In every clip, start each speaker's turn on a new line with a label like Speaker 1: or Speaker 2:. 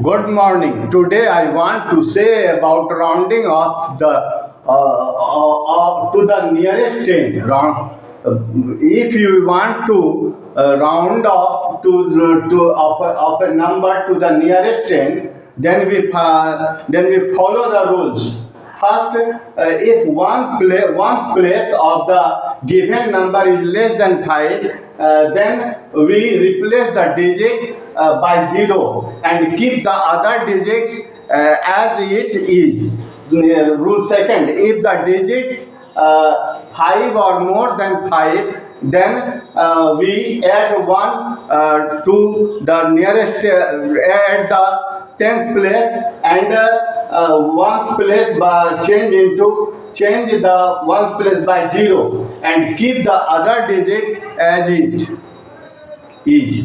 Speaker 1: Good morning. Today I want to say about rounding off the to the nearest 10. If you want to round off of a number to the nearest 10, then we follow the rules. First, if one's place of the given number is less than 5, then we replace the digit by 0 and keep the other digits as it is. Rule second, if the digits 5 or more than 5, then we add 1 to the nearest, add the 10th place, and one's place by change the one's place by 0 and keep the other digits as it is.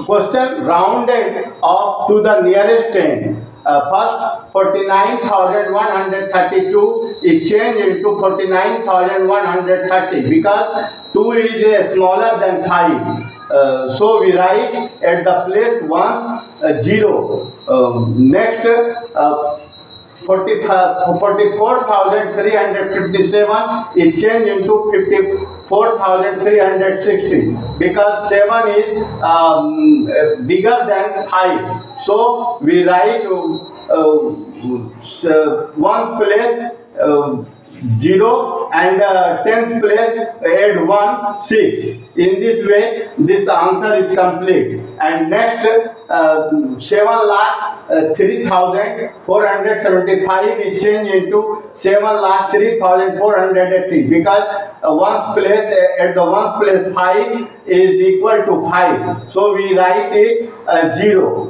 Speaker 1: Question rounded off to the nearest 10. First, 49,132 is changed into 49,130 because 2 is smaller than 5. So we write at the place once 0. Next, 44,357 is changed into 54,360 because 7 is bigger than 5. So we write one's place 0 and 10th place add 1 6. In this way this answer is complete. And next 7,03,475 is changed into 7,03,480 because one's place at the one's place 5 is equal to 5. So we write it 0.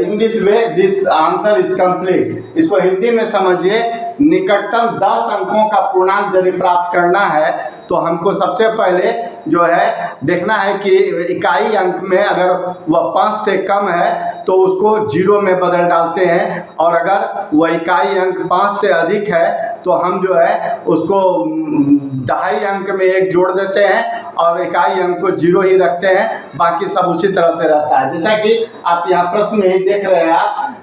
Speaker 1: In this way this answer is complete. इसको हिंदी में समझिए, निकटतम 10 अंकों का पूर्णांक यदि प्राप्त करना है तो हमको सबसे पहले जो है देखना है कि इकाई अंक में अगर वह 5 से कम है तो उसको 0 में बदल डालते हैं, और अगर वह इकाई अंक 5 से अधिक है तो हम जो है उसको दहाई अंक में 1 जोड़ देते हैं और इकाई अंक को 0 ही रखते हैं, बाकी सब उसी तरह से रहता है। जैसा कि आप यहाँ प्रश्न में ही देख रहे हैं, आप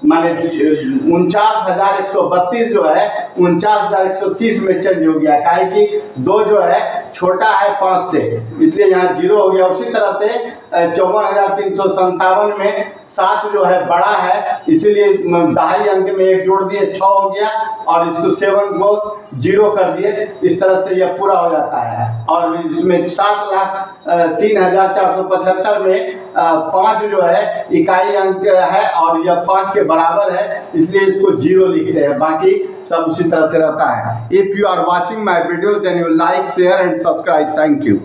Speaker 1: माने 49,132 जो है 49,130 में चेंज हो गया, काहे कि 2 जो है छोटा है 5 से, इसलिए यहाँ 0 हो गया। उसी तरह से 54,357 में 7 जो है बड़ा है, इसीलिए दहाई अंक में 1 जोड़ दिए 6 हो गया और इसको 7 को 0 कर दिए। इस तरह से यह पूरा हो जाता है। और इसमें 7,03,475 में 5 जो है इकाई अंक है और यह 5 के बराबर है, इसलिए इसको 0 लिखते हैं, बाकी सब उसी तरह से रहता है। If you are watching my video then you like, share and subscribe. Thank you.